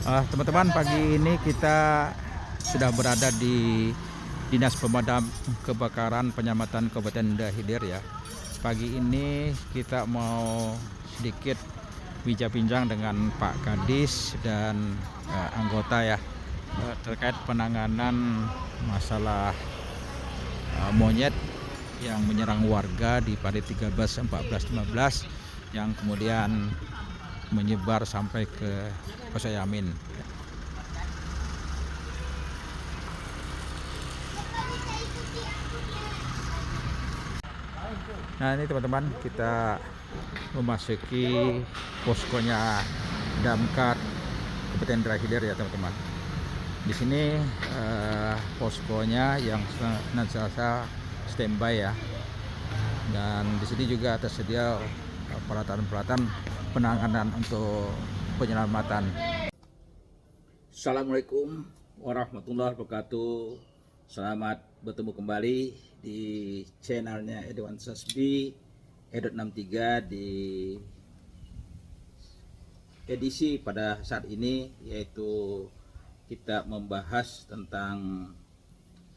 Teman-teman, pagi ini kita sudah berada di Dinas Pemadam Kebakaran Penyelamatan Kabupaten Dahilir ya. Pagi ini kita mau sedikit bincang-bincang dengan Pak Kadis dan anggota ya terkait penanganan masalah monyet yang menyerang warga di Padi 13, 14, 15 yang kemudian menyebar sampai ke Kosayamin. Nah, ini teman-teman, kita memasuki poskonya Damkar Kabupaten Dahilir ya teman-teman. Di sini poskonya yang senantiasa standby ya. Dan di sini juga tersedia peralatan-peralatan penanganan untuk penyelamatan. Assalamualaikum warahmatullahi wabarakatuh. Selamat bertemu kembali di channelnya Edwan Sasbi Edot 63 di edisi pada saat ini, yaitu kita membahas tentang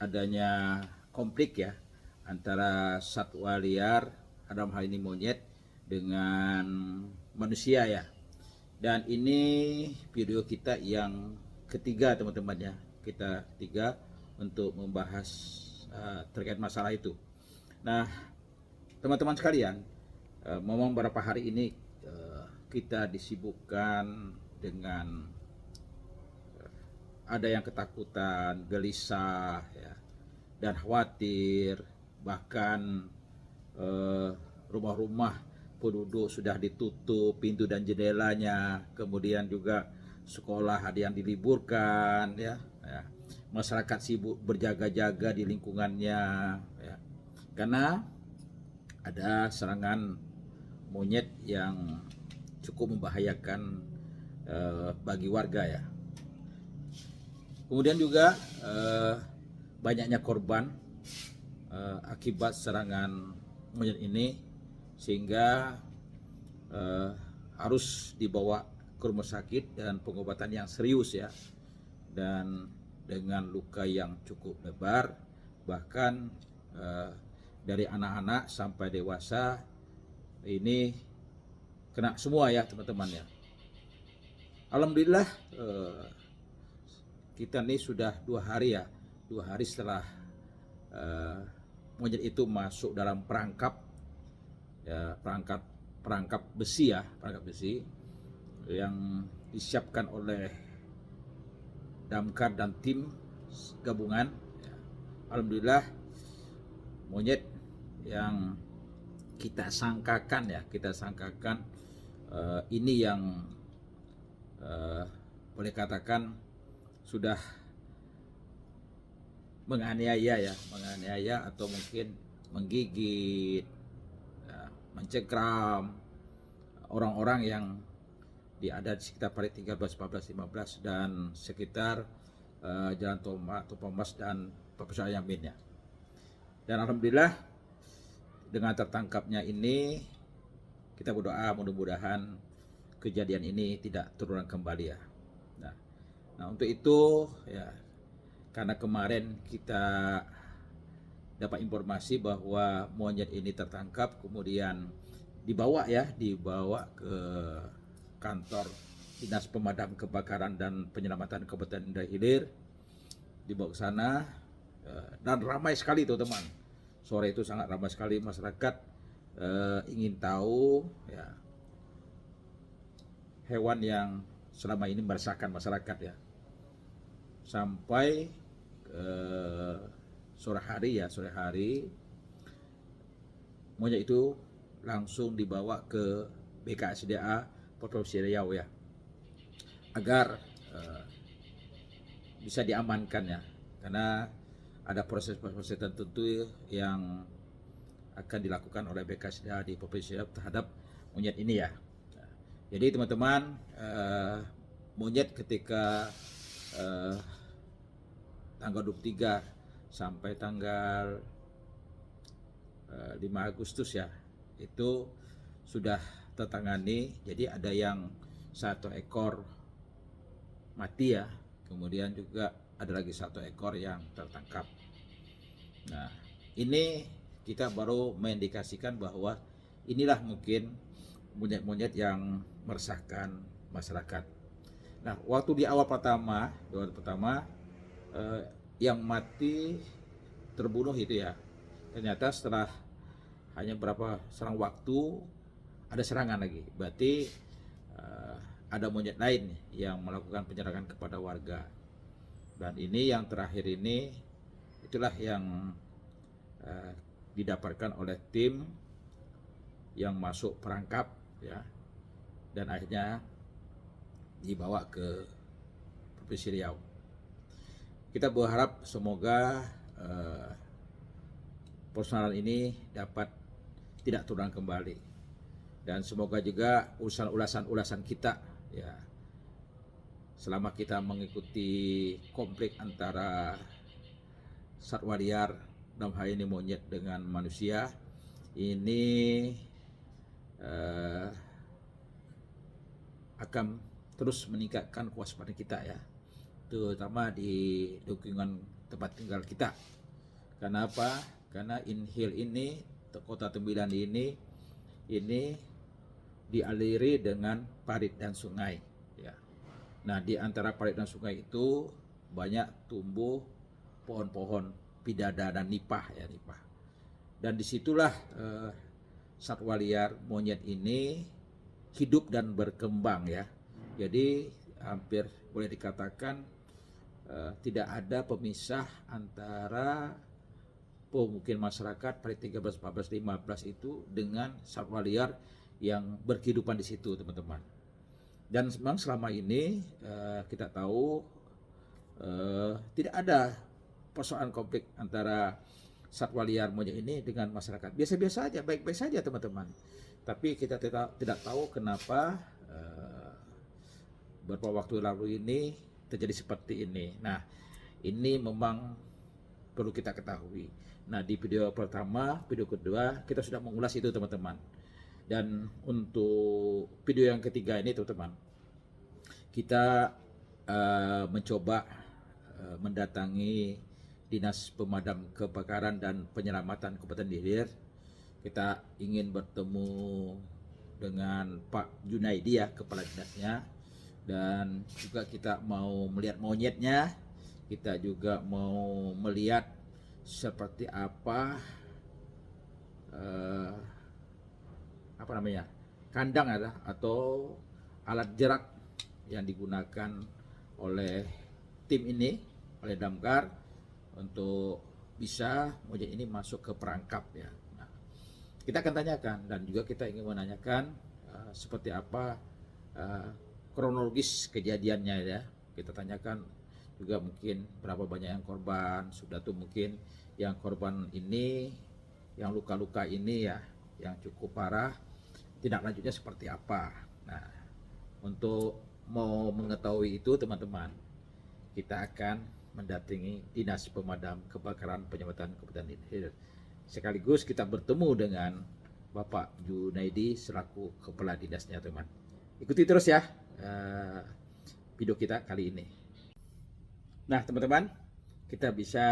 adanya konflik ya antara satwa liar, dalam hal ini monyet, dengan manusia ya. Dan ini video kita yang ketiga teman-teman ya, kita ketiga untuk membahas terkait masalah itu. Nah teman-teman sekalian, memang beberapa hari ini kita disibukkan dengan ada yang ketakutan, gelisah ya, dan khawatir. Bahkan rumah-rumah penduduk sudah ditutup pintu dan jendelanya, kemudian juga sekolah ada yang diliburkan ya, masyarakat sibuk berjaga-jaga di lingkungannya ya, karena ada serangan monyet yang cukup membahayakan bagi warga ya. Kemudian juga banyaknya korban akibat serangan monyet ini, sehingga harus dibawa ke rumah sakit dan pengobatan yang serius ya, dan dengan luka yang cukup lebar. Bahkan dari anak-anak sampai dewasa ini kena semua ya teman-teman ya. Alhamdulillah kita nih sudah 2 hari ya, 2 hari setelah monyet itu masuk dalam perangkap ya, perangkap besi ya, perangkap besi yang disiapkan oleh Damkar dan tim gabungan ya. Alhamdulillah monyet yang kita sangkakan ini yang boleh katakan sudah menganiaya atau mungkin menggigit ya, mencengkram orang-orang yang ada di sekitar Padi 13, 14, 15 dan sekitar Jalan Thomas dan Profesor Yamin ya. Dan alhamdulillah dengan tertangkapnya ini, kita berdoa mudah-mudahan kejadian ini tidak terulang kembali ya. Nah untuk itu ya, karena kemarin kita dapat informasi bahwa monyet ini tertangkap, kemudian dibawa ke kantor Dinas Pemadam Kebakaran dan Penyelamatan Kabupaten Dahilir, dibawa ke sana dan ramai sekali teman-teman. Sore itu sangat ramai sekali masyarakat ingin tahu ya, hewan yang selama ini meresahkan masyarakat ya. Sampai sore hari monyet itu langsung dibawa ke BKSDA Provinsi Riau ya, agar bisa diamankan ya, karena ada proses-proses tertentu yang akan dilakukan oleh BKSDA di Provinsi Riau terhadap monyet ini ya. Jadi teman-teman, monyet ketika tanggal 23 sampai tanggal 5 Agustus ya, itu sudah tertangani. Jadi ada yang 1 ekor mati ya. Kemudian juga ada lagi 1 ekor yang tertangkap. Nah, ini kita baru mengindikasikan bahwa inilah mungkin monyet-monyet yang meresahkan masyarakat. Nah, waktu di awal pertama yang mati terbunuh itu ya, ternyata setelah hanya berapa selang waktu ada serangan lagi. Berarti ada monyet lain yang melakukan penyerangan kepada warga. Dan ini yang terakhir ini itulah yang didapatkan oleh tim yang masuk perangkap ya, dan akhirnya dibawa ke Provinsi Riau. Kita berharap semoga persoalan ini dapat tidak terulang kembali, dan semoga juga ulasan kita ya, selama kita mengikuti konflik antara satwa liar dalam hal ini monyet dengan manusia ini akan terus meningkatkan kewaspadaan kita ya, terutama di lingkungan tempat tinggal kita. Karena apa? Karena Inhil ini, Kota Tembilan ini dialiri dengan parit dan sungai ya. Nah, di antara parit dan sungai itu banyak tumbuh pohon-pohon pidada dan nipah ya, nipah. Dan disitulah satwa liar monyet ini hidup dan berkembang ya. Jadi hampir boleh dikatakan tidak ada pemisah antara pemukiman masyarakat pada 13, 14, 15 itu dengan satwa liar yang berkehidupan di situ, teman-teman. Dan memang selama ini kita tahu tidak ada persoalan konflik antara satwa liar monyet ini dengan masyarakat. Biasa-biasa aja, baik-baik saja, teman-teman. Tapi kita tidak tahu kenapa beberapa waktu lalu ini terjadi seperti ini. Nah, ini memang perlu kita ketahui. Nah, di video pertama, video kedua kita sudah mengulas itu, teman-teman. Dan untuk video yang ketiga ini, teman-teman, kita mencoba mendatangi Dinas Pemadam Kebakaran dan Penyelamatan Kabupaten Hilir. Kita ingin bertemu dengan Pak Junaidi ya, kepala dinasnya, dan juga kita mau melihat monyetnya. Kita juga mau melihat seperti apa kandang atau alat jerak yang digunakan oleh tim ini, oleh Damkar, untuk bisa monyet ini masuk ke perangkap ya. Nah, kita akan tanyakan, dan juga kita ingin menanyakan seperti apa kronologis kejadiannya ya. Kita tanyakan juga mungkin berapa banyak yang korban, sudah tuh mungkin yang korban ini, yang luka-luka ini ya, yang cukup parah, tindak lanjutnya seperti apa. Nah, untuk mau mengetahui itu, teman-teman, kita akan mendatangi Dinas Pemadam Kebakaran Penyelamatan Kabupaten Hilir. Sekaligus kita bertemu dengan Bapak Junaidi selaku kepala dinasnya, teman. Ikuti terus ya video kita kali ini. Nah, teman-teman, kita bisa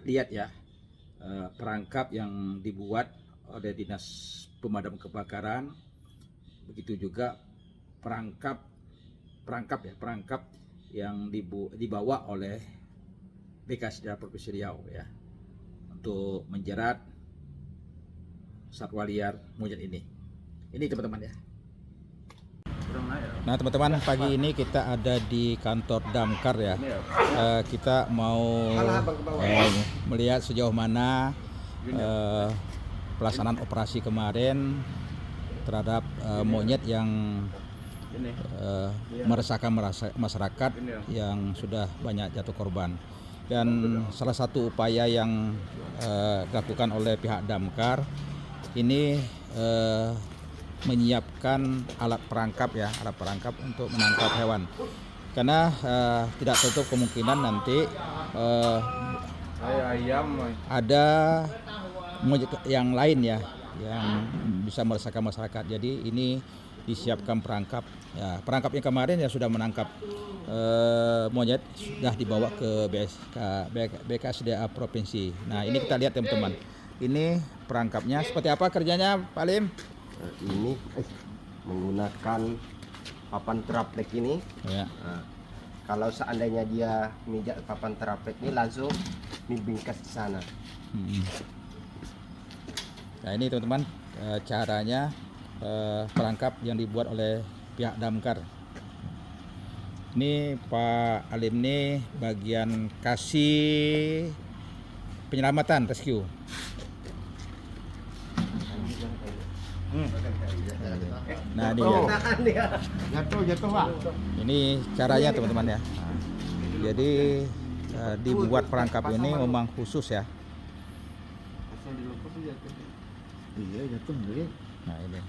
lihat ya perangkap yang dibuat oleh Dinas Pemadam Kebakaran. Begitu juga perangkap yang dibawa oleh BKSDA Provinsi Riau ya, untuk menjerat satwa liar monyet ini. Ini, teman-teman ya. Nah, teman-teman, pagi ini kita ada di kantor Damkar ya. Kita mau melihat sejauh mana pelaksanaan operasi kemarin terhadap monyet yang meresahkan masyarakat yang sudah banyak jatuh korban. Dan salah satu upaya yang dilakukan oleh pihak Damkar ini menyiapkan alat perangkap untuk menangkap hewan, karena tidak tertutup kemungkinan nanti ada monyet yang lain ya yang bisa meresahkan masyarakat. Jadi ini disiapkan perangkap. Ya, perangkap yang kemarin ya sudah menangkap monyet, sudah dibawa ke BKSDA provinsi. Nah ini kita lihat teman-teman, ini perangkapnya seperti apa kerjanya Pak Lim? Ini menggunakan papan teraplek ini. Ya. Kalau seandainya dia mijak papan teraplek ini langsung dibingkas ke sana. Nah ini teman-teman caranya perangkap yang dibuat oleh pihak damkar. Ini Pak Alim nih bagian kasih penyelamatan rescue. Nah ini ya. Jatuh Pak. Ini caranya teman-teman ya. Nah, jadi dibuat perangkap ini memang khusus ya. Iya jatuh. Nah ini.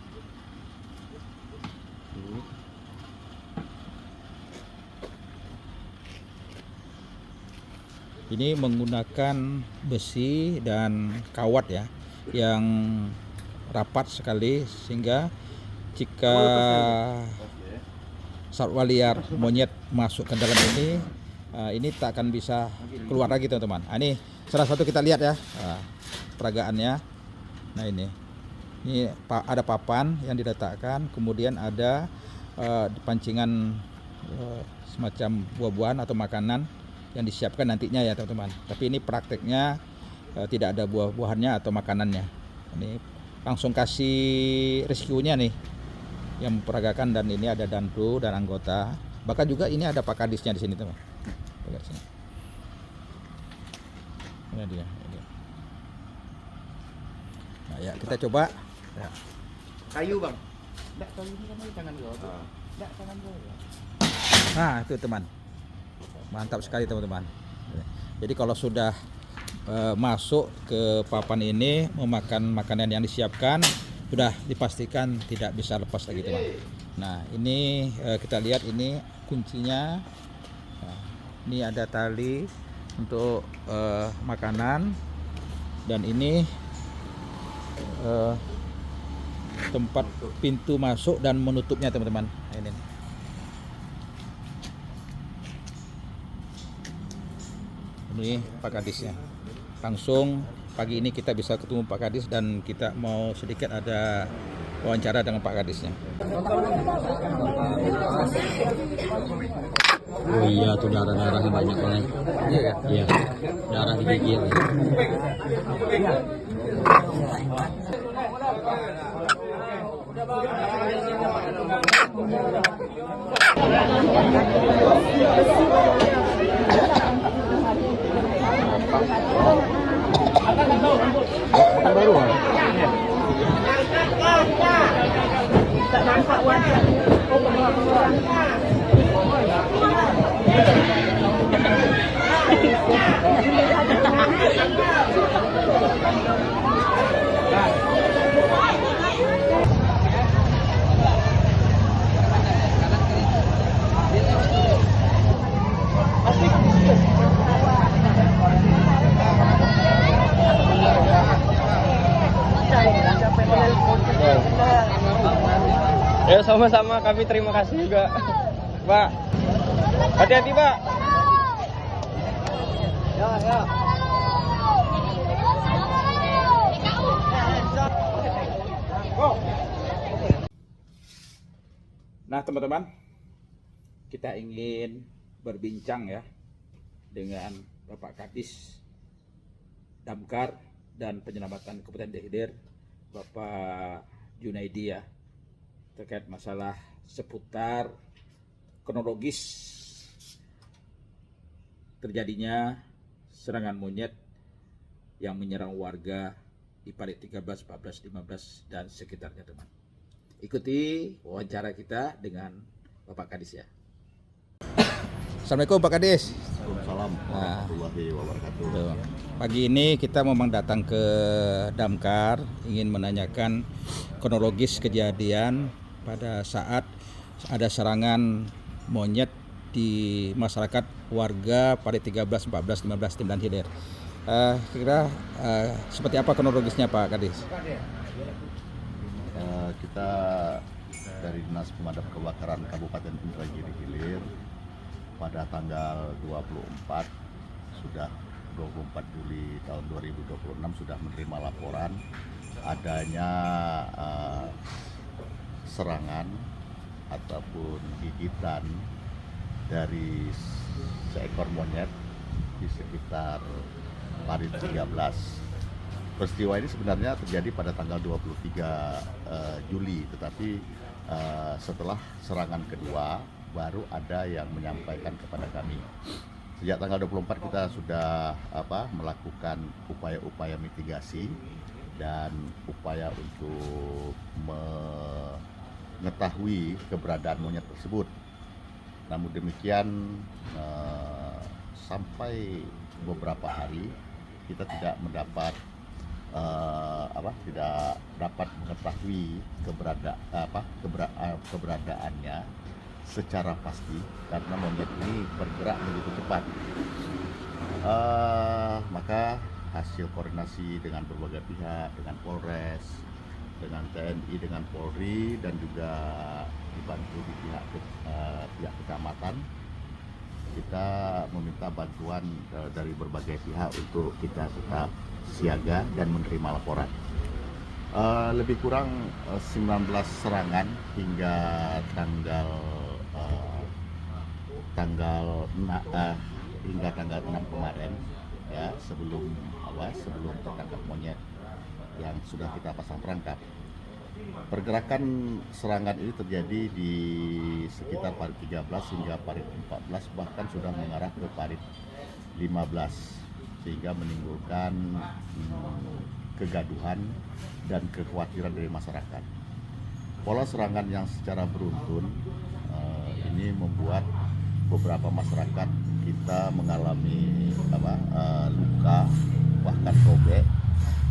Ini menggunakan besi dan kawat ya, yang rapat sekali sehingga jika satwa liar monyet masuk ke dalam ini tak akan bisa keluar lagi teman-teman. Nah, ini salah satu kita lihat ya peragaannya. Nah ini ada papan yang diletakkan, kemudian ada pancingan semacam buah-buahan atau makanan yang disiapkan nantinya ya teman-teman. Tapi ini prakteknya tidak ada buah-buahannya atau makanannya. Ini langsung kasih rescue-nya nih yang memperagakan, dan ini ada dandu dan anggota. Bahkan juga ini ada Pak Kadisnya di sini teman. Lihat sini. Ini dia. Nah ya kita coba. Ya. Kayu Bang. Enggak, kalau ini kan tangan gua. Enggak, tangan gua. Nah itu teman, mantap sekali teman-teman. Jadi kalau sudah masuk ke papan ini memakan makanan yang disiapkan, sudah dipastikan tidak bisa lepas lagi teman. Nah ini kita lihat ini kuncinya. Nah, ini ada tali untuk makanan, dan ini tempat pintu masuk dan menutupnya teman-teman. Ini Pak Kadisnya. Langsung pagi ini kita bisa ketemu Pak Kadis, dan kita mau sedikit ada wawancara dengan Pak Kadisnya. Oh iya, tuh darah-darahnya banyak banget. Iya kan? Iya, darah di gigi. Baru Ya sama-sama, kami terima kasih juga Pak. Hati-hati Pak. Ya. Nah teman-teman, kita ingin berbincang ya dengan Bapak Kadis Damkar dan Penyelamatan Kabupaten Dehilir, Bapak Junaidi ya, terkait masalah seputar kronologis terjadinya serangan monyet yang menyerang warga di Parit 13, 14, 15 dan sekitarnya teman. Ikuti wawancara kita dengan Bapak Kadis ya. Assalamualaikum Pak Kadis. Waalaikumsalam warahmatullahi wabarakatuh. Pagi ini kita memang datang ke Damkar ingin menanyakan kronologis kejadian pada saat ada serangan monyet di masyarakat warga Parit 13, 14, 15, dan Hilir. Kira seperti apa kronologisnya Pak Kadis? Kita dari Dinas Pemadam Kebakaran Kabupaten Indragiri Hilir pada tanggal 24 sudah 24 Juli tahun 2026 sudah menerima laporan adanya serangan ataupun gigitan dari seekor monyet di sekitar Parit 13. Peristiwa ini sebenarnya terjadi pada tanggal 23 Juli, tetapi setelah serangan kedua baru ada yang menyampaikan kepada kami. Sejak tanggal 24 kita sudah melakukan upaya-upaya mitigasi dan upaya untuk mengetahui keberadaan monyet tersebut. Namun demikian sampai beberapa hari kita tidak mendapat tidak dapat mengetahui keberadaannya secara pasti karena monyet ini bergerak begitu cepat. Maka hasil koordinasi dengan berbagai pihak, dengan Polres, dengan TNI, dengan Polri, dan juga dibantu di pihak kecamatan, kita meminta bantuan dari berbagai pihak untuk kita tetap siaga dan menerima laporan. Lebih kurang 19 serangan hingga tanggal 6 kemarin, ya, sebelum tertangkap monyet yang sudah kita pasang perangkap. Pergerakan serangan ini terjadi di sekitar Parit 13 hingga Parit 14, bahkan sudah mengarah ke Parit 15, sehingga menimbulkan kegaduhan dan kekhawatiran dari masyarakat. Pola serangan yang secara beruntun ini membuat beberapa masyarakat kita mengalami luka, bahkan robek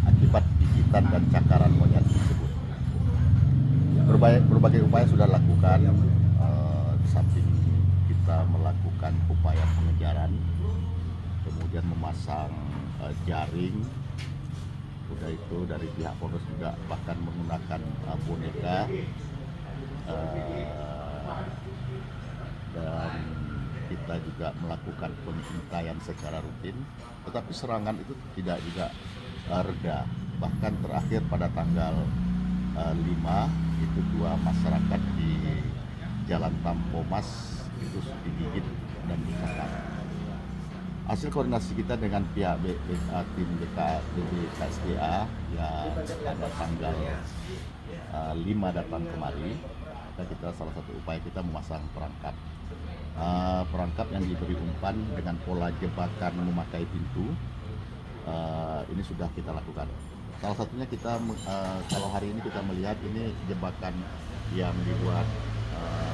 akibat gigitan dan cakaran monyet tersebut. Berbagai upaya sudah dilakukan, samping kita melakukan upaya pengejaran, kemudian memasang jaring, udah itu dari pihak Polres juga bahkan menggunakan boneka, dan kita juga melakukan pengintaian secara rutin, tetapi serangan itu tidak juga reda. Bahkan terakhir pada tanggal 5 itu 2 masyarakat di Jalan Tampomas itu digigit dan dicakar. Hasil koordinasi kita dengan pihak tim BKSDA yang pada tanggal 5 datang kemari, kita salah satu upaya kita memasang perangkap yang diberi umpan dengan pola jebakan memakai pintu. Ini sudah kita lakukan. Salah satunya kita kalau hari ini kita melihat ini jebakan yang dibuat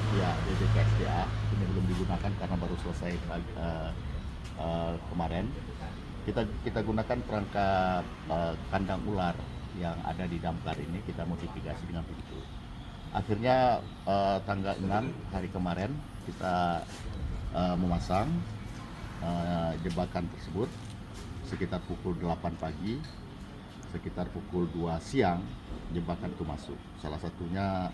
pihak BKSDA, ini belum digunakan karena baru selesai kemarin. Kita gunakan perangkap kandang ular yang ada di damkar ini, kita modifikasi dengan begitu. Akhirnya tanggal 6 hari kemarin kita memasang jebakan tersebut sekitar pukul 8 pagi, sekitar pukul 2 siang jebakan itu masuk. Salah satunya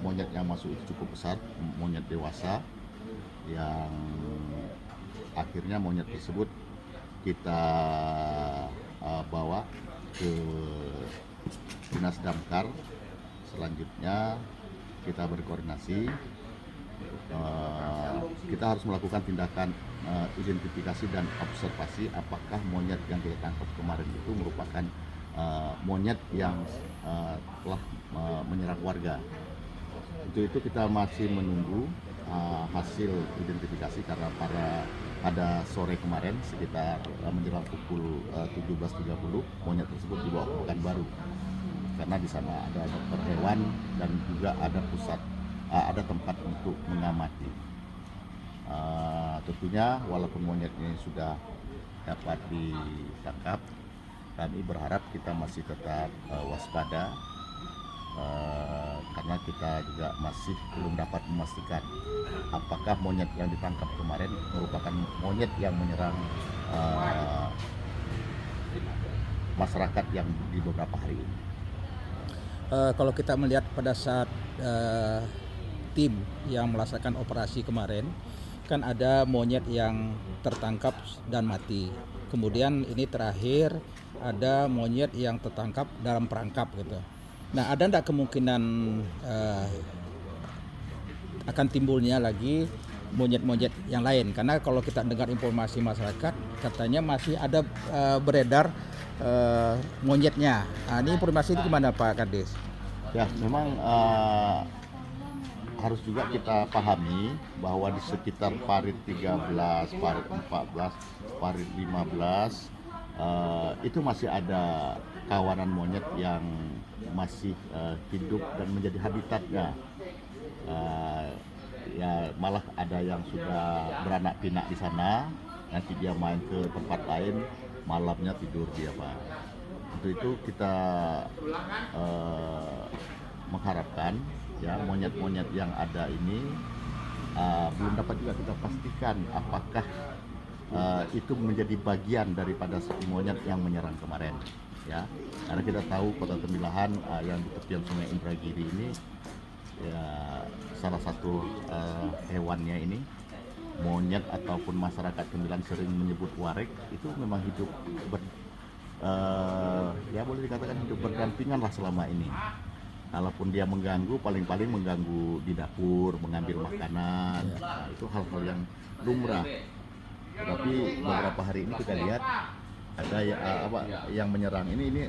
monyet yang masuk itu cukup besar, monyet dewasa, yang akhirnya monyet tersebut kita bawa ke Dinas Damkar. Selanjutnya kita berkoordinasi, kita harus melakukan tindakan identifikasi dan observasi apakah monyet yang kita tangkap kemarin itu merupakan monyet yang telah menyerang warga. Untuk itu kita masih menunggu hasil identifikasi karena pada sore kemarin sekitar menjelang pukul 17.30 monyet tersebut dibawa ke Pekanbaru karena di sana ada dokter hewan dan juga ada ada tempat untuk mengamati. Tentunya walaupun monyet ini sudah dapat ditangkap, kami berharap kita masih tetap waspada karena kita juga masih belum dapat memastikan apakah monyet yang ditangkap kemarin merupakan monyet yang menyerang masyarakat yang di beberapa hari ini. Kalau kita melihat pada saat tim yang melaksanakan operasi kemarin, kan ada monyet yang tertangkap dan mati. Kemudian ini terakhir ada monyet yang tertangkap dalam perangkap gitu. Nah, ada enggak kemungkinan akan timbulnya lagi monyet-monyet yang lain? Karena kalau kita dengar informasi masyarakat, katanya masih ada beredar monyetnya. Nah, ini informasi itu gimana Pak Kades? Ya, memang harus juga kita pahami bahwa di sekitar parit 13, parit 14, parit 15 itu masih ada kawanan monyet yang masih hidup dan menjadi habitatnya. Ya malah ada yang sudah beranak pinak di sana, nanti dia main ke tempat lain, malamnya tidur dia Pak. Untuk itu kita mengharapkan ya monyet-monyet yang ada ini belum dapat juga kita pastikan apakah itu menjadi bagian daripada si monyet yang menyerang kemarin ya, karena kita tahu Kota Tembilahan yang di tepian Sungai Indragiri ini ya salah satu hewannya ini monyet ataupun masyarakat Tembilahan sering menyebut warek, itu memang hidup ya boleh dikatakan hidup berdampingan lah selama ini. Kalaupun dia mengganggu, paling-paling mengganggu di dapur, mengambil makanan, nah, itu hal-hal yang lumrah. Tapi beberapa hari ini kita lihat ada yang menyerang ini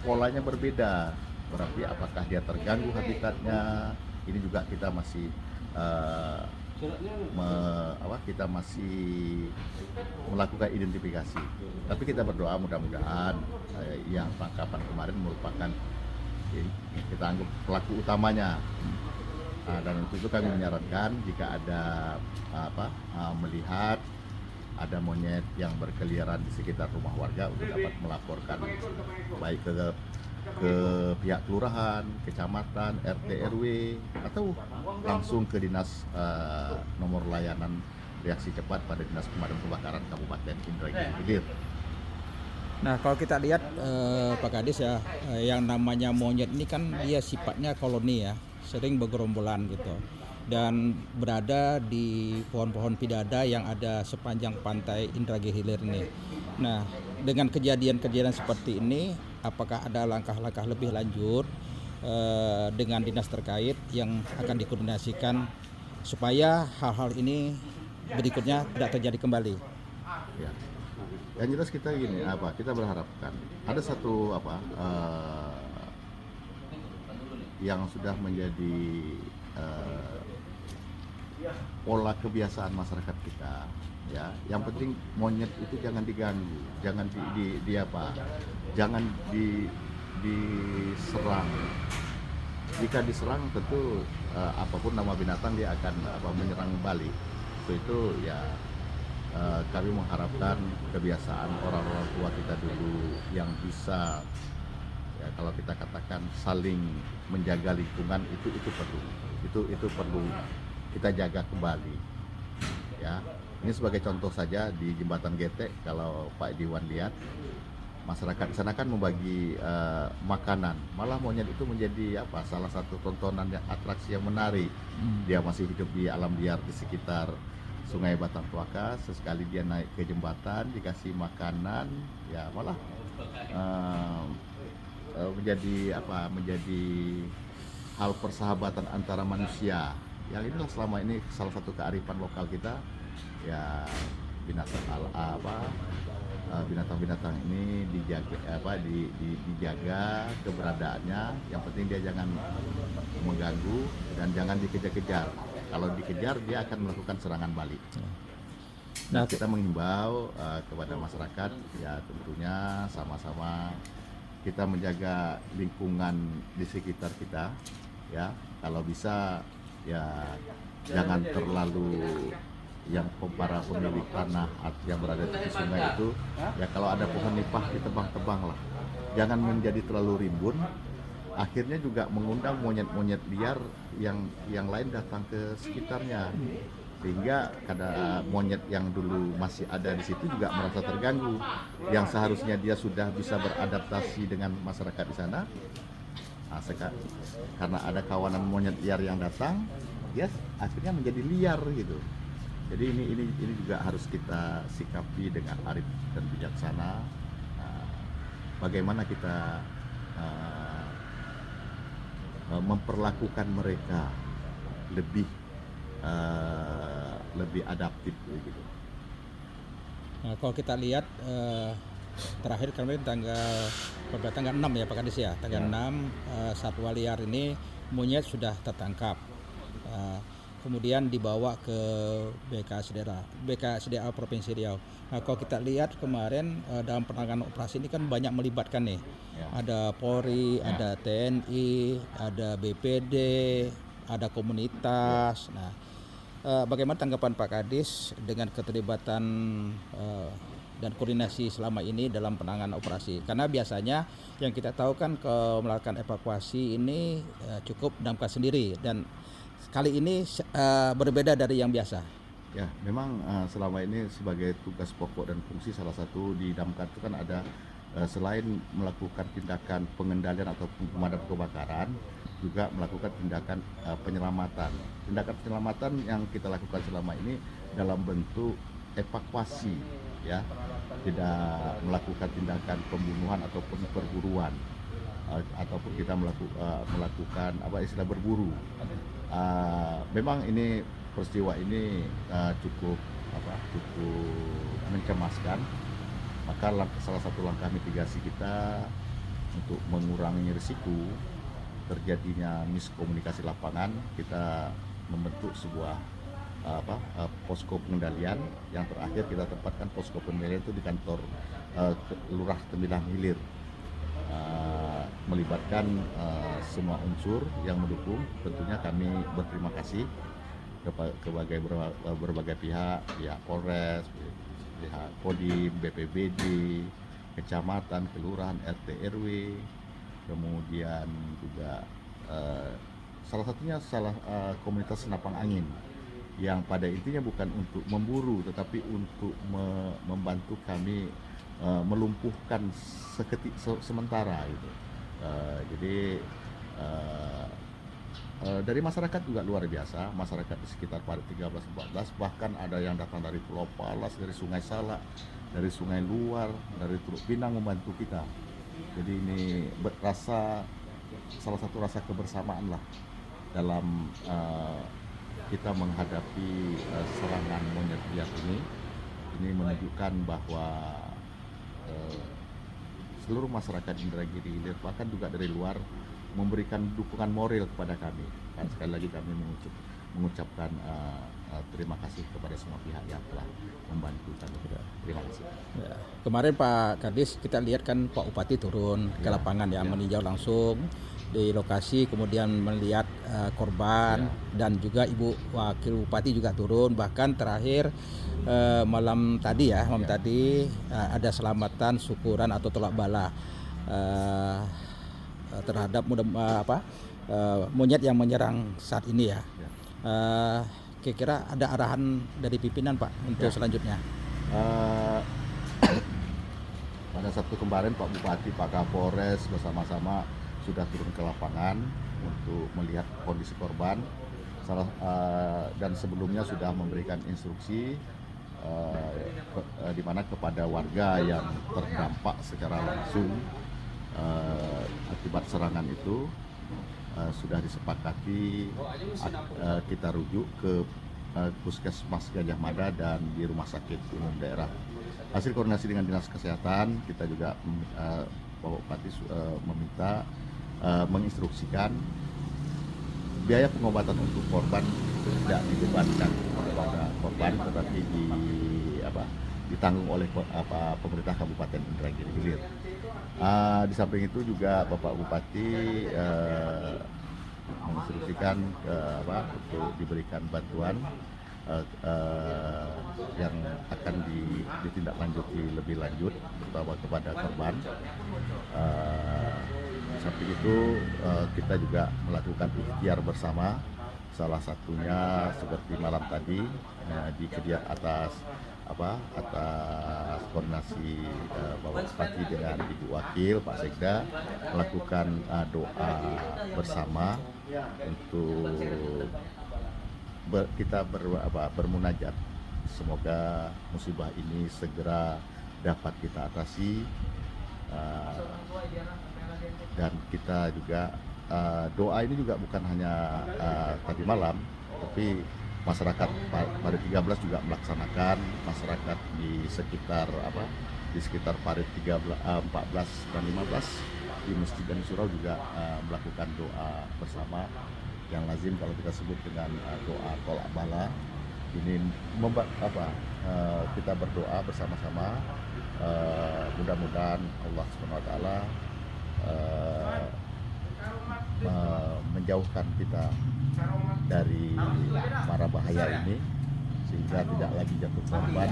polanya berbeda. Berarti apakah dia terganggu habitatnya? Ini juga kita masih kita masih melakukan identifikasi. Tapi kita berdoa mudah-mudahan yang tangkapan kemarin merupakan kita anggap pelaku utamanya. Dan untuk itu kami menyarankan jika ada melihat ada monyet yang berkeliaran di sekitar rumah warga untuk dapat melaporkan baik ke pihak kelurahan, kecamatan, RT RW atau langsung ke dinas nomor layanan reaksi cepat pada Dinas Pemadam Kebakaran Kabupaten Indragiri Hilir. Nah, kalau kita lihat Pak Kades ya, yang namanya monyet ini kan dia sifatnya koloni ya, sering bergerombolan gitu, dan berada di pohon-pohon pidada yang ada sepanjang pantai Indragiri Hilir ini. Nah, dengan kejadian-kejadian seperti ini, apakah ada langkah-langkah lebih lanjut dengan dinas terkait yang akan dikoordinasikan supaya hal-hal ini berikutnya tidak terjadi kembali? Ya. Yang jelas kita gini, kita berharapkan ada satu yang sudah menjadi pola kebiasaan masyarakat kita ya. Yang penting monyet itu jangan diganggu, jangan jangan diserang. Jika diserang tentu apapun nama binatang dia akan menyerang balik. Itu ya kami mengharapkan kebiasaan orang-orang tua kita dulu yang bisa ya kalau kita katakan saling menjaga lingkungan itu perlu kita jaga kembali ya. Ini sebagai contoh saja di Jembatan Getek, kalau Pak Diwan lihat masyarakat di sana kan membagi makanan, malah monyet itu menjadi salah satu tontonan yang atraksi yang menarik. Dia masih hidup di alam liar di sekitar Sungai Batang Tuaka, sesekali dia naik ke jembatan dikasih makanan ya malah menjadi hal persahabatan antara manusia. Yang inilah selama ini salah satu kearifan lokal kita ya, binatang-binatang ini dijaga keberadaannya. Yang penting dia jangan mengganggu dan jangan dikejar-kejar. Kalau dikejar dia akan melakukan serangan balik. Nah, kita menghimbau kepada masyarakat ya tentunya sama-sama kita menjaga lingkungan di sekitar kita ya. Kalau bisa ya jangan terlalu yang para pemilik tanah yang berada di sungai itu ya, kalau ada pohon nipah ditebang-tebang lah, jangan menjadi terlalu rimbun, akhirnya juga mengundang monyet-monyet liar yang lain datang ke sekitarnya. sehingga karena monyet yang dulu masih ada di situ juga merasa terganggu, yang seharusnya dia sudah bisa beradaptasi dengan masyarakat di sana. Nah, karena ada kawanan monyet liar yang datang, dia akhirnya menjadi liar gitu. Jadi ini juga harus kita sikapi dengan arif dan bijaksana. Bagaimana kita memperlakukan mereka lebih adaptif gitu. Nah, kalau kita lihat terakhir kemarin tanggal 6 ya Pak Kadis ya, tanggal 6 satwa liar ini monyet sudah tertangkap. Kemudian dibawa ke BKSDA Provinsi Riau. Nah, kalau kita lihat kemarin dalam penanganan operasi ini kan banyak melibatkan nih. Ya. Ada Polri, ada TNI, ada BPD, ada komunitas. Nah, bagaimana tanggapan Pak Kadis dengan keterlibatan dan koordinasi selama ini dalam penanganan operasi? Karena biasanya yang kita tahu kan melakukan evakuasi ini cukup damkar sendiri, dan kali ini berbeda dari yang biasa. Ya, memang selama ini sebagai tugas pokok dan fungsi salah satu di damkar itu kan ada selain melakukan tindakan pengendalian atau pemadam kebakaran, juga melakukan tindakan penyelamatan. Tindakan penyelamatan yang kita lakukan selama ini dalam bentuk evakuasi, ya, tidak melakukan tindakan pembunuhan ataupun perburuan, ataupun kita melakukan berburu. Memang ini peristiwa ini cukup mencemaskan. Maka salah satu langkah mitigasi kita untuk mengurangi risiko terjadinya miskomunikasi lapangan, kita membentuk sebuah posko pengendalian. Yang terakhir kita tempatkan posko pengendalian itu di kantor Lurah Tembilang Hilir, melibatkan semua unsur yang mendukung. Tentunya kami berterima kasih kepada berbagai pihak Polres, pihak Kodim, BPBD, kecamatan, kelurahan, RT RW, kemudian juga salah satunya komunitas Senapang Angin, yang pada intinya bukan untuk memburu tetapi untuk membantu kami melumpuhkan sementara gitu. Jadi dari masyarakat juga luar biasa, masyarakat di sekitar Parit 13-14, bahkan ada yang datang dari Pulau Palas, dari Sungai Salak, dari Sungai Luar, dari Teluk Pinang membantu kita. Jadi ini salah satu rasa kebersamaan lah dalam kita menghadapi serangan monyet liar ini. Ini menunjukkan bahwa seluruh masyarakat Indragiri Hilir, bahkan juga dari luar, memberikan dukungan moral kepada kami. Dan sekali lagi kami mengucapkan terima kasih kepada semua pihak yang telah membantu kami. Terima kasih. Ya. Kemarin Pak Kadis kita lihat kan Pak Bupati turun ke lapangan meninjau langsung di lokasi, kemudian melihat korban, dan juga Ibu Wakil Bupati juga turun. Bahkan terakhir malam tadi ada selamatan syukuran atau tolak bala terhadap monyet yang menyerang saat ini ya. Kira-kira ada arahan dari pimpinan Pak untuk selanjutnya? Pada Sabtu kemarin Pak Bupati, Pak Kapolres bersama-sama sudah turun ke lapangan untuk melihat kondisi korban, dan sebelumnya sudah memberikan instruksi di mana kepada warga yang terdampak secara langsung akibat serangan itu, sudah disepakati kita rujuk ke Puskesmas Gajah Mada dan di Rumah Sakit Umum Daerah. Hasil koordinasi dengan Dinas Kesehatan, kita juga Pak Bupati meminta menginstruksikan biaya pengobatan untuk korban tidak dibebankan kepada korban, tetapi ditanggung oleh pemerintah Kabupaten Indragiri Hilir. Di samping itu juga Bapak Bupati menginstruksikan untuk diberikan bantuan yang akan ditindaklanjuti lebih lanjut, terutama kepada korban. Samping itu kita juga melakukan ikhtiar bersama Salah satunya seperti malam tadi di kediaman atas koordinasi Bapak Bupati dengan Ibu Wakil Pak Sekda melakukan doa bersama untuk kita bermunajat, semoga musibah ini segera dapat kita atasi, dan kita juga doa ini juga bukan hanya tadi malam, tapi masyarakat Parit 13 juga melaksanakan, masyarakat di sekitar Parit 14 dan 15 di masjid dan surau juga melakukan doa bersama yang lazim kalau kita sebut dengan doa tolak bala. Ini kita berdoa bersama-sama, mudah-mudahan Allah SWT menjauhkan kita dari mara bahaya ini sehingga tidak lagi jatuh korban.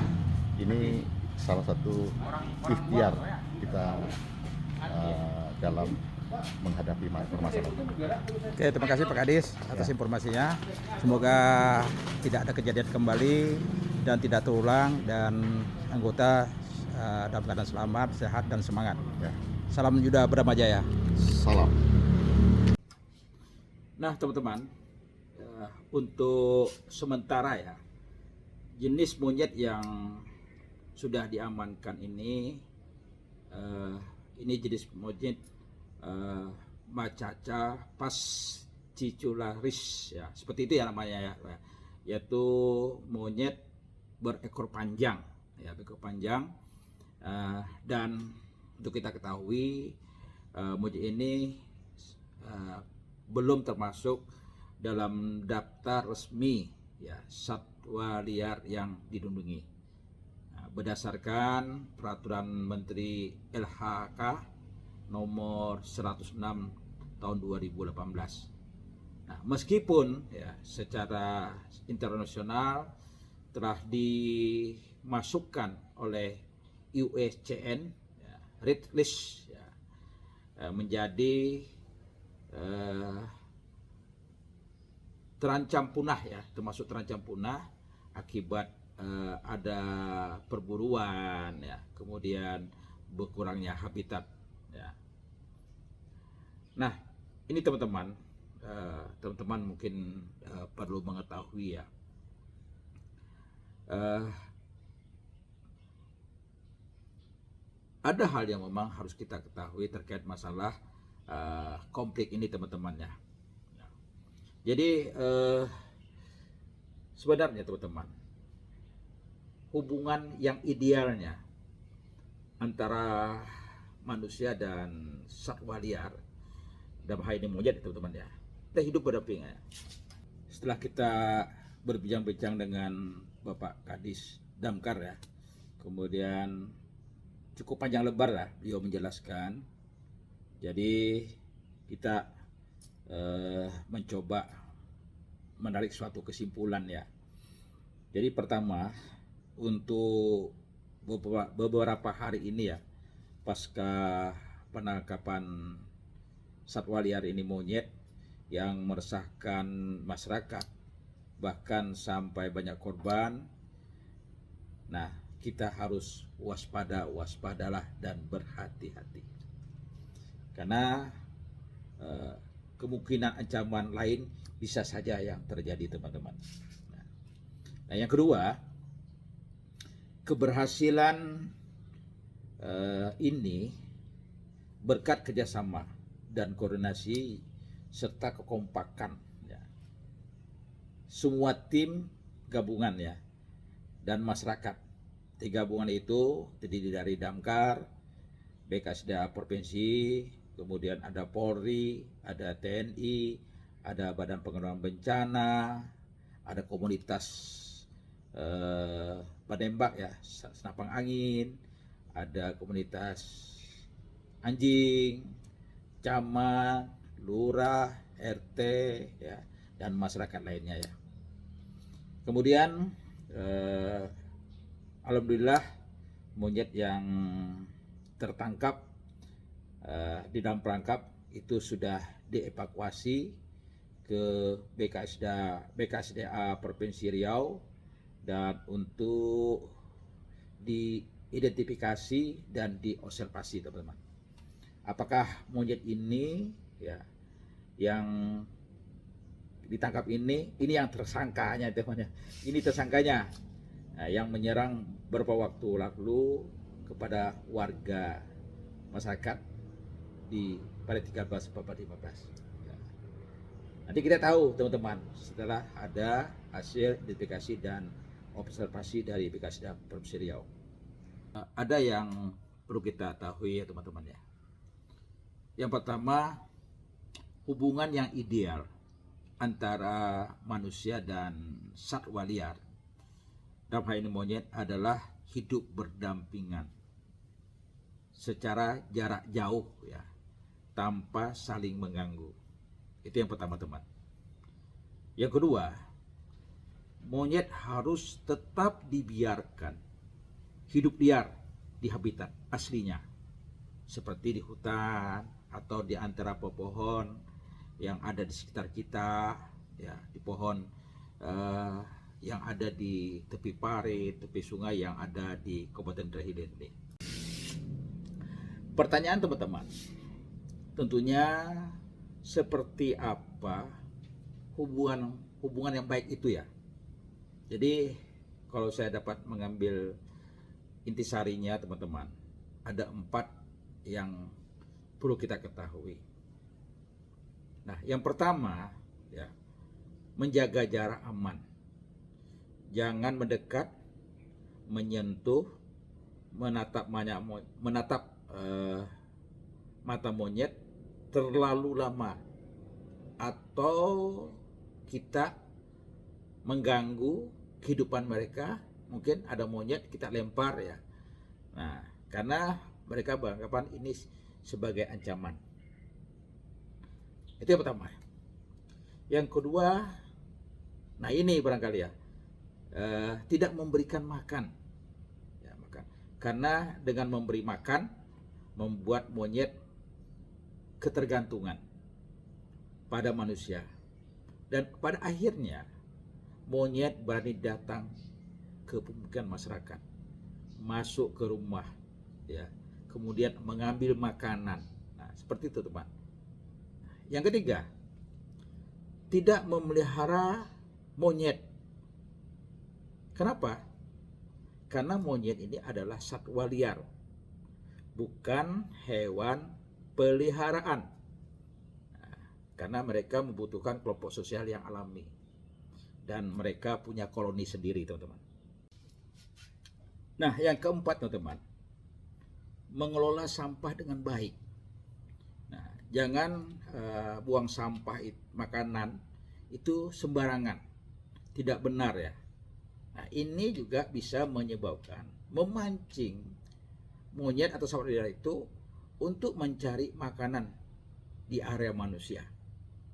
Ini salah satu ikhtiar kita dalam menghadapi permasalahan. Oke, terima kasih Pak Kadis atas informasinya. Semoga tidak ada kejadian kembali dan tidak terulang, dan anggota dalam keadaan selamat, sehat dan semangat. Ya. Salam Yuda Brahma Jaya. Salam. Nah teman-teman, untuk sementara ya, jenis monyet yang sudah diamankan ini jenis monyet Macaca fascicularis ya, seperti itu ya namanya ya, yaitu monyet berekor panjang ya, dan untuk kita ketahui monyet ini belum termasuk dalam daftar resmi ya satwa liar yang dilindungi. Berdasarkan peraturan Menteri LHK nomor 106 tahun 2018. Nah, meskipun ya secara internasional telah dimasukkan oleh IUCN ya, Red List ya, menjadi terancam punah ya, termasuk terancam punah akibat ada perburuan ya, kemudian berkurangnya habitat ya. Nah, ini teman-teman mungkin perlu mengetahui ya, ada hal yang memang harus kita ketahui terkait masalah konflik ini teman-teman ya. Jadi sebenarnya teman-teman, hubungan yang idealnya antara manusia dan satwa liar, dalam hal ini monyet teman-teman ya, kita hidup berdampingan. Setelah kita berbincang-bincang dengan Bapak Kadis Damkar ya, kemudian cukup panjang lebar lah beliau menjelaskan. Jadi kita mencoba menarik suatu kesimpulan ya. Jadi pertama, untuk beberapa hari ini ya, pasca penangkapan satwa liar ini monyet yang meresahkan masyarakat, bahkan sampai banyak korban. Nah, kita harus waspadalah dan berhati-hati. Karena kemungkinan ancaman lain bisa saja yang terjadi teman-teman. Nah, yang kedua, keberhasilan ini berkat kerjasama dan koordinasi serta kekompakan ya, semua tim gabungan ya dan masyarakat. Tim gabungan itu terdiri dari Damkar, BKSDA Provinsi, kemudian ada Polri, ada TNI, ada Badan Penanggulangan Bencana, ada komunitas penembak ya, senapang angin, ada komunitas anjing, camat, lurah, RT ya, dan masyarakat lainnya ya. Kemudian alhamdulillah monyet yang tertangkap di dalam perangkap itu sudah dievakuasi ke BKSDA Provinsi Riau dan untuk diidentifikasi dan diobservasi, teman-teman. Apakah monyet ini ya yang ditangkap ini yang tersangkanya, teman-teman. Ini tersangkanya yang menyerang beberapa waktu lalu kepada warga masyarakat pada 13 Babat 15. Ya. Nanti kita tahu, teman-teman, setelah ada hasil identifikasi dan observasi dari BKSDA Provinsi Riau. Ada yang perlu kita tahu ya, teman-teman ya. Yang pertama, hubungan yang ideal antara manusia dan satwa liar, dalam hal ini monyet, adalah hidup berdampingan secara jarak jauh ya, tanpa saling mengganggu. Itu yang pertama, teman. Yang kedua, monyet harus tetap dibiarkan hidup liar di habitat aslinya, seperti di hutan atau di antara pohon yang ada di sekitar kita, ya, di pohon yang ada di tepi parit, tepi sungai yang ada di Kabupaten Trenggalek ini. Pertanyaan, teman-teman, tentunya seperti apa hubungan yang baik itu ya. Jadi kalau saya dapat mengambil intisarinya, teman-teman, ada 4 yang perlu kita ketahui. Nah, yang pertama ya, menjaga jarak aman. Jangan mendekat, menyentuh, menatap mata monyet terlalu lama, atau kita mengganggu kehidupan mereka. Mungkin ada monyet kita lempar ya. Nah, karena mereka beranggapan ini sebagai ancaman. Itu yang pertama. Yang kedua, nah ini barangkali ya, tidak memberikan makan. Ya, makan. Karena dengan memberi makan membuat monyet ketergantungan pada manusia, dan pada akhirnya monyet berani datang ke pemukiman masyarakat, masuk ke rumah, ya, kemudian mengambil makanan. Nah, seperti itu, teman. Yang ketiga, tidak memelihara monyet. Kenapa? Karena monyet ini adalah satwa liar, bukan hewan peliharaan. Nah, karena mereka membutuhkan kelompok sosial yang alami, dan mereka punya koloni sendiri, teman-teman. Nah, yang keempat, teman-teman, mengelola sampah dengan baik. Nah, jangan buang sampah makanan itu sembarangan, tidak benar ya. Nah, ini juga bisa menyebabkan memancing monyet atau satwa liar itu untuk mencari makanan di area manusia.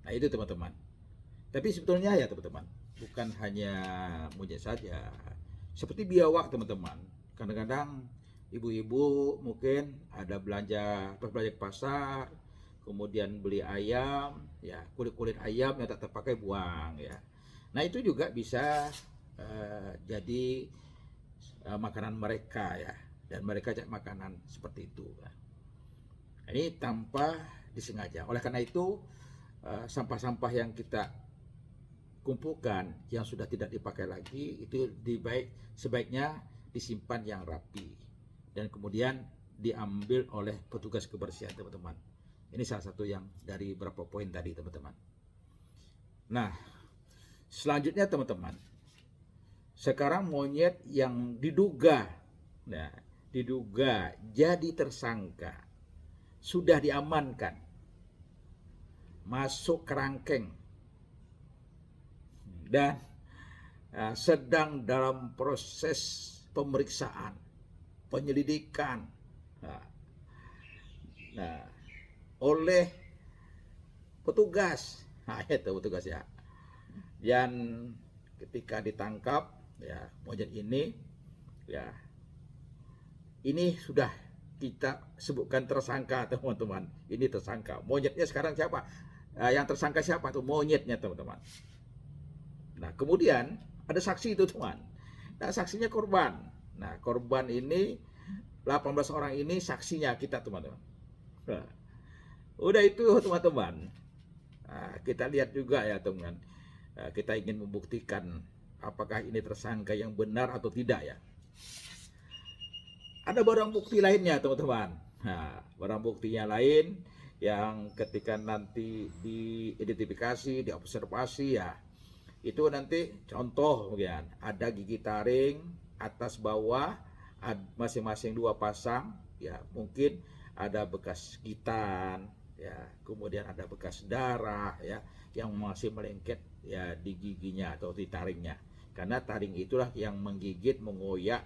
Nah, itu, teman-teman. Tapi sebetulnya ya, teman-teman, bukan hanya monyet saja. Seperti biawak, teman-teman. Kadang-kadang ibu-ibu mungkin ada belanja ke pasar, kemudian beli ayam, ya, kulit ayam yang tak terpakai buang ya. Nah, itu juga bisa jadi makanan mereka ya, dan mereka cari makanan seperti itu. Ya. Ini tanpa disengaja. Oleh karena itu, sampah-sampah yang kita kumpulkan yang sudah tidak dipakai lagi itu sebaiknya disimpan yang rapi dan kemudian diambil oleh petugas kebersihan, teman-teman. Ini salah satu yang dari beberapa poin tadi, teman-teman. Nah, selanjutnya, teman-teman, sekarang monyet yang diduga jadi tersangka sudah diamankan, masuk kerangkeng dan sedang dalam proses pemeriksaan, penyelidikan oleh petugas. Nah, itu petugas ya. Dan ketika ditangkap ya, monyet ini ya, ini sudah kita sebutkan tersangka, teman-teman. Ini tersangka. Monyetnya sekarang siapa? Yang tersangka siapa tuh? Monyetnya teman-teman. Nah kemudian ada saksi itu teman. Nah saksinya korban. Nah korban ini 18 orang ini saksinya kita teman-teman. Nah, udah itu teman-teman. Nah, kita lihat juga ya teman. Kita ingin membuktikan apakah ini tersangka yang benar atau tidak ya. Ada barang bukti lainnya teman-teman. Nah, barang buktinya lain yang ketika nanti diidentifikasi, diobservasi ya, itu nanti contoh kemudian ada gigi taring atas bawah masing-masing 2 pasang ya, mungkin ada bekas gigitan ya, kemudian ada bekas darah ya yang masih melengket ya di giginya atau di taringnya, karena taring itulah yang menggigit, mengoyak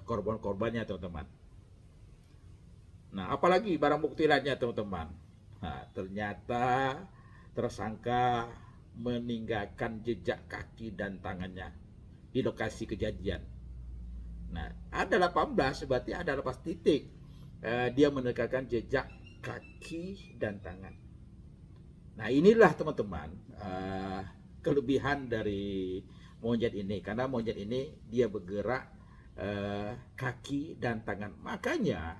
korban-korbannya teman-teman. Nah, apalagi barang bukti lainnya teman-teman. Nah, ternyata tersangka meninggalkan jejak kaki dan tangannya di lokasi kejadian. Nah, ada 18 berarti ada 18 titik dia meninggalkan jejak kaki dan tangan. Nah, inilah teman-teman kelebihan dari monyet ini, karena monyet ini dia bergerak kaki dan tangan. Makanya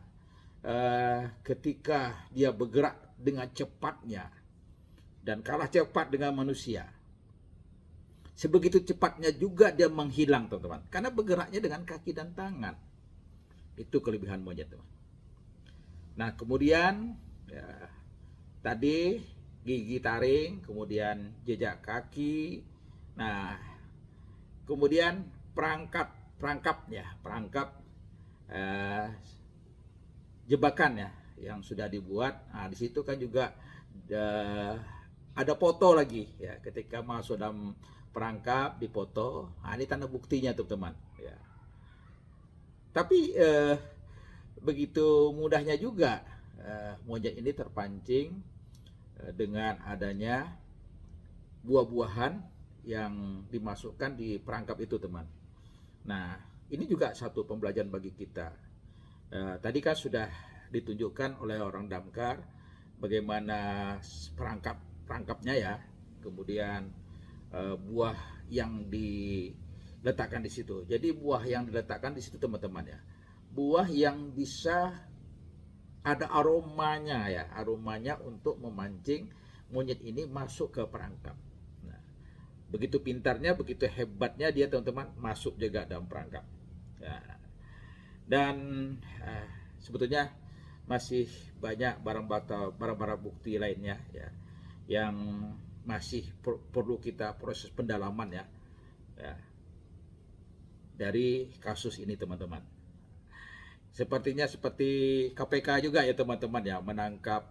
ketika dia bergerak dengan cepatnya dan kalah cepat dengan manusia, sebegitu cepatnya juga dia menghilang teman-teman, karena bergeraknya dengan kaki dan tangan. Itu kelebihan monyet teman. Nah kemudian ya, tadi gigi taring, kemudian jejak kaki. Nah kemudian perangkap jebakan ya yang sudah dibuat. Nah, di situ kan juga ada foto lagi ya, ketika masuk dalam perangkap dipoto. Nah, ini tanda buktinya teman-teman ya. Tapi begitu mudahnya juga monyet ini terpancing dengan adanya buah-buahan yang dimasukkan di perangkap itu teman. Nah ini juga satu pembelajaran bagi kita. Tadi kan sudah ditunjukkan oleh orang damkar bagaimana perangkapnya ya, kemudian buah yang diletakkan di situ. Jadi buah yang diletakkan di situ teman-teman ya, buah yang bisa ada aromanya ya, aromanya untuk memancing monyet ini masuk ke perangkap. Nah, begitu pintarnya, begitu hebatnya dia teman-teman masuk juga dalam perangkap. Nah, dan sebetulnya masih banyak barang-barang bukti lainnya ya yang masih perlu kita proses pendalaman ya dari kasus ini teman-teman. Sepertinya seperti KPK juga ya teman-teman ya, menangkap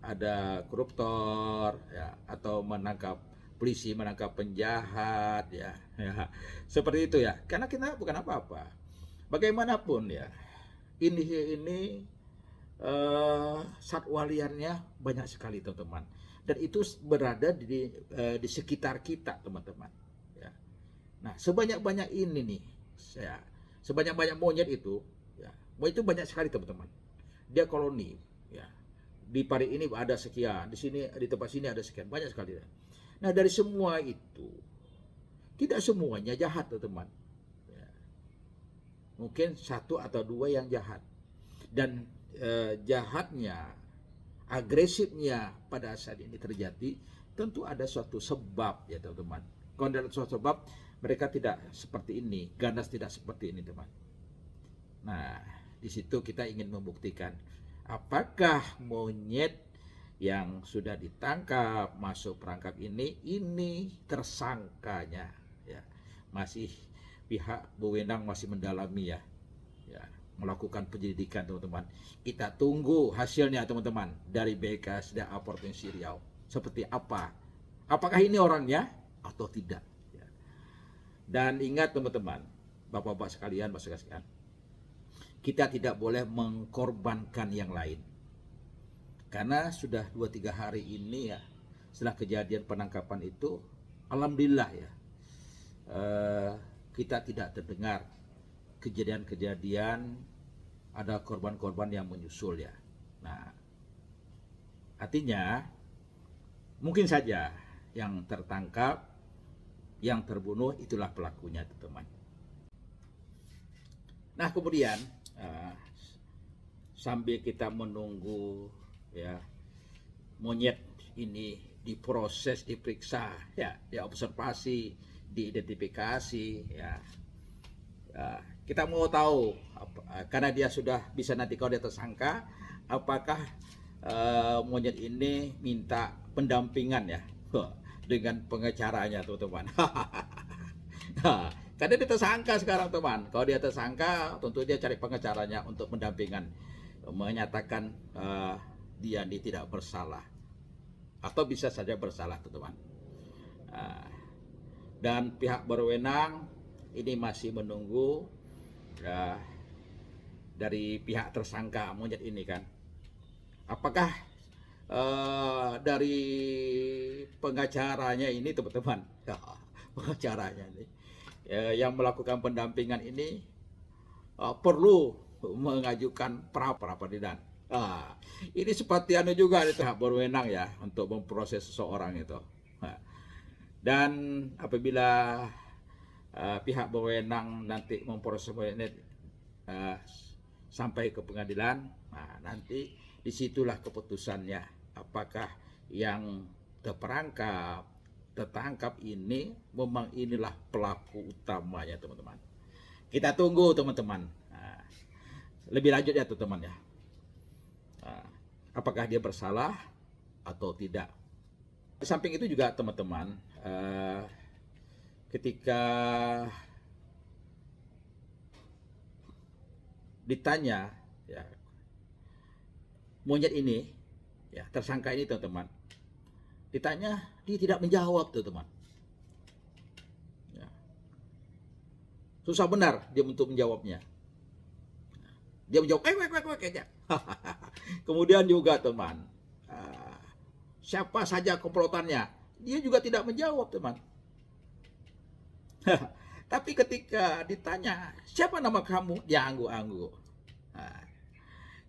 ada koruptor ya, atau menangkap polisi, menangkap penjahat ya, seperti itu ya, karena kita bukan apa-apa. Bagaimanapun ya, ini satwa liarnya banyak sekali teman-teman, dan itu berada di sekitar kita teman-teman ya. Nah sebanyak-banyak ini nih ya, sebanyak-banyak monyet itu ya, monyet itu banyak sekali teman-teman, dia koloni ya, di parit ini ada sekian, di sini di tempat sini ada sekian, banyak sekali ya. Nah dari semua itu tidak semuanya jahat teman-teman ya. Mungkin 1 atau 2 yang jahat, dan jahatnya, agresifnya pada saat ini terjadi tentu ada suatu sebab ya teman-teman. Kalau ada suatu sebab mereka tidak seperti ini, ganas tidak seperti ini teman. Nah di situ kita ingin membuktikan apakah monyet yang sudah ditangkap masuk perangkap ini tersangkanya ya. Masih pihak berwenang masih mendalami ya, melakukan penyelidikan teman-teman. Kita tunggu hasilnya teman-teman dari BKSDA Provinsi Riau seperti apa, apakah ini orangnya atau tidak ya. Dan ingat teman-teman, bapak-bapak sekalian, bapak sekalian, kita tidak boleh mengkorbankan yang lain. Karena sudah 2-3 hari ini ya, setelah kejadian penangkapan itu, alhamdulillah ya, kita tidak terdengar kejadian-kejadian ada korban-korban yang menyusul ya. Nah, Artinya mungkin saja yang tertangkap, yang terbunuh itulah pelakunya, teman-teman. Nah, kemudian sambil kita menunggu ya monyet ini diproses, diperiksa, ya, diobservasi, diidentifikasi, ya. Kita mau tahu karena dia sudah bisa nanti kalau dia tersangka, apakah monyet ini minta pendampingan ya dengan pengacaranya, teman-teman. Karena dia tersangka sekarang, teman. Kalau dia tersangka, tentu dia cari pengacaranya untuk pendampingan, menyatakan dia ini tidak bersalah atau bisa saja bersalah, teman-teman. Dan pihak berwenang ini masih menunggu dari pihak tersangka monyet ini kan, apakah dari pengacaranya ini, teman-teman, pengacaranya ini yang melakukan pendampingan ini perlu mengajukan pra peradilan. Ini seperti anu juga itu hak berwenang ya untuk memproses seseorang itu. Dan apabila pihak berwenang nanti memproses ini sampai ke pengadilan, nah nanti disitulah keputusannya apakah yang tertangkap ini memang inilah pelaku utamanya, teman-teman. Kita tunggu, teman-teman. Lebih lanjut ya, teman-teman ya. Apakah dia bersalah atau tidak. Di samping itu juga, teman-teman, ketika ditanya ya, monyet ini ya, tersangka ini, teman-teman, ditanya, dia tidak menjawab, teman-teman. Ya. Susah benar dia untuk menjawabnya. Dia menjawab aja. Kemudian juga, teman, siapa saja komplotannya, dia juga tidak menjawab, teman. Tapi ketika ditanya siapa nama kamu, dia anggu-anggu.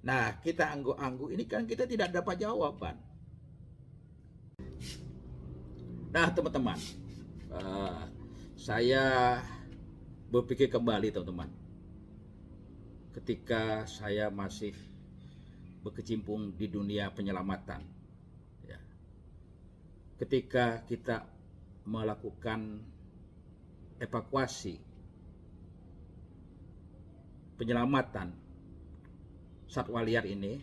Nah, kita anggu-anggu ini kan kita tidak dapat jawaban. Nah, teman-teman, saya berpikir kembali, teman-teman, ketika saya masih berkecimpung di dunia penyelamatan, ya. Ketika kita melakukan evakuasi, penyelamatan satwa liar ini,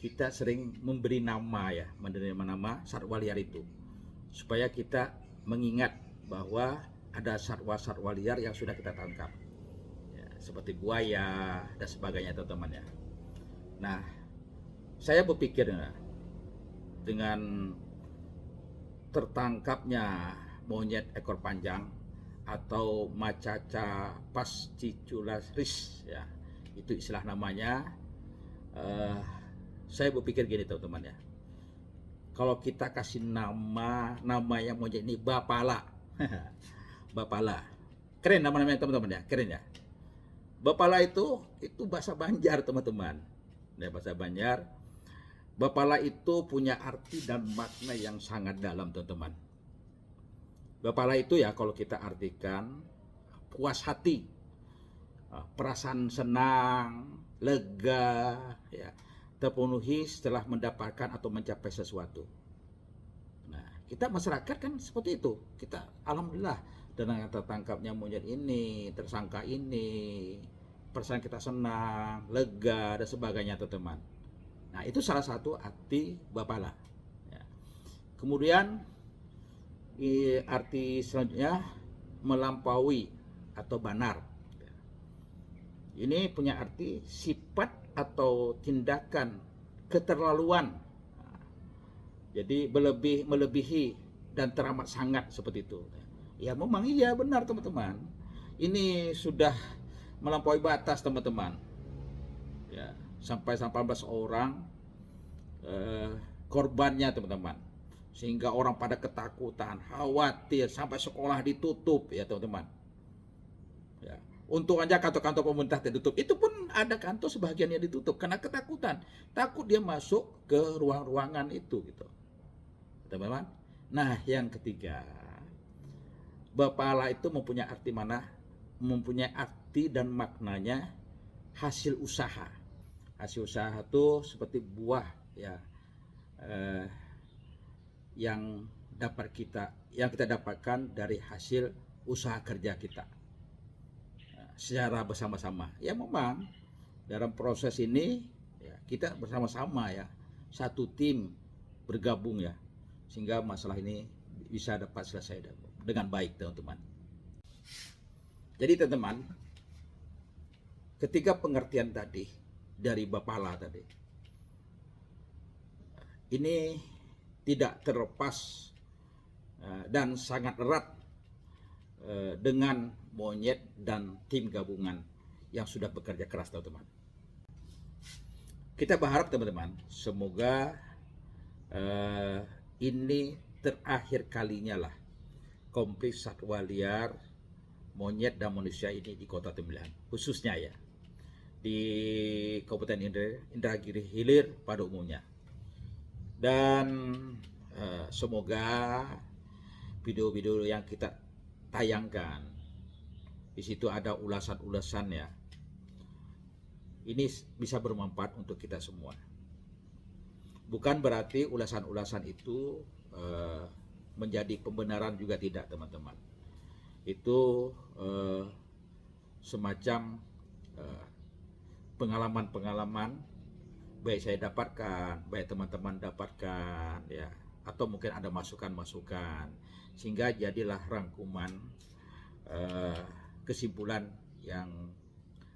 kita sering memberi nama ya, menerima nama satwa liar itu, supaya kita mengingat bahwa ada satwa-satwa liar yang sudah kita tangkap, ya, seperti buaya dan sebagainya, teman-teman ya. Nah, saya berpikir ya, dengan tertangkapnya monyet ekor panjang atau Macaca fascicularis ya, itu istilah namanya. Saya berpikir gini, teman-teman ya, kalau kita kasih namanya monyet ini Bapala. Bapala, keren namanya, teman-teman ya, keren ya. Bapala itu bahasa Banjar, teman-teman ya, bahasa Banjar. Bapala itu punya arti dan makna yang sangat dalam, teman-teman. Bapala itu ya, kalau kita artikan, puas hati, perasaan senang, lega, ya, terpenuhi setelah mendapatkan atau mencapai sesuatu. Nah, kita masyarakat kan seperti itu. Kita alhamdulillah dengan tertangkapnya monyet ini, tersangka ini, perasaan kita senang, lega dan sebagainya, teman-teman. Nah, itu salah satu arti Bapala. Ya. Kemudian arti selanjutnya melampaui atau banar. Ini punya arti sifat atau tindakan keterlaluan. Jadi melebihi dan teramat sangat seperti itu. Ya memang iya benar, teman-teman. Ini sudah melampaui batas, teman-teman. Ya, sampai 18 orang korbannya, teman-teman. Sehingga orang pada ketakutan, khawatir, sampai sekolah ditutup ya, teman-teman. Ya. Untung aja kantor-kantor pemerintah ditutup. Itu pun ada kantor sebagian yang ditutup karena ketakutan. Takut dia masuk ke ruang-ruangan itu gitu. Teman-teman. Nah, yang ketiga, Bapala itu mempunyai arti mana? Mempunyai arti dan maknanya hasil usaha. Hasil usaha itu seperti buah ya, yang kita dapatkan dari hasil usaha kerja kita secara bersama-sama. Ya memang dalam proses ini ya, kita bersama-sama ya, satu tim bergabung ya, sehingga masalah ini bisa dapat selesai dengan baik, teman-teman. Jadi teman-teman, ketika pengertian tadi dari Bapala tadi, ini tidak terlepas dan sangat erat dengan Monyet dan tim gabungan yang sudah bekerja keras, teman-teman. Kita berharap teman-teman, semoga ini terakhir kalinya lah konflik satwa liar monyet dan manusia ini di Kota Tembilan, khususnya ya di Kabupaten Indragiri Hilir pada umumnya. Dan semoga video-video yang kita tayangkan di situ ada ulasan-ulasan ya, ini bisa bermanfaat untuk kita semua. Bukan berarti ulasan-ulasan itu menjadi pembenaran juga, tidak teman-teman. Itu semacam pengalaman-pengalaman baik saya dapatkan, baik teman-teman dapatkan ya, atau mungkin ada masukan-masukan, sehingga jadilah rangkuman kesimpulan yang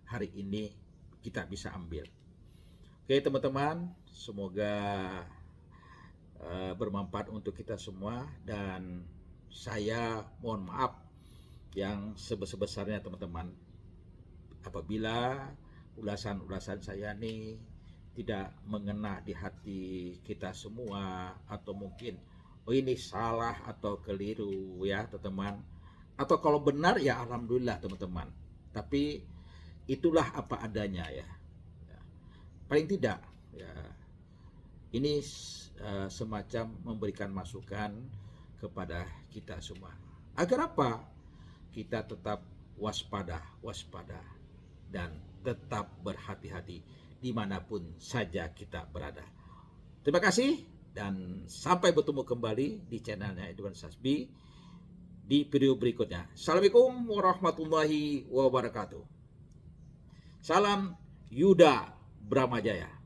hari ini kita bisa ambil. Oke teman-teman, semoga bermanfaat untuk kita semua, dan saya mohon maaf yang sebesar-besarnya teman-teman apabila ulasan-ulasan saya ini tidak mengena di hati kita semua, atau mungkin ini salah atau keliru ya teman-teman, atau kalau benar ya alhamdulillah teman-teman, tapi itulah apa adanya ya. Paling tidak ya, ini semacam memberikan masukan kepada kita semua, agar apa? Kita tetap waspada dan tetap berhati-hati dimanapun saja kita berada. Terima kasih dan sampai bertemu kembali di channelnya Edwan Sasbi di video berikutnya. Assalamualaikum warahmatullahi wabarakatuh. Salam Yuda Bramajaya.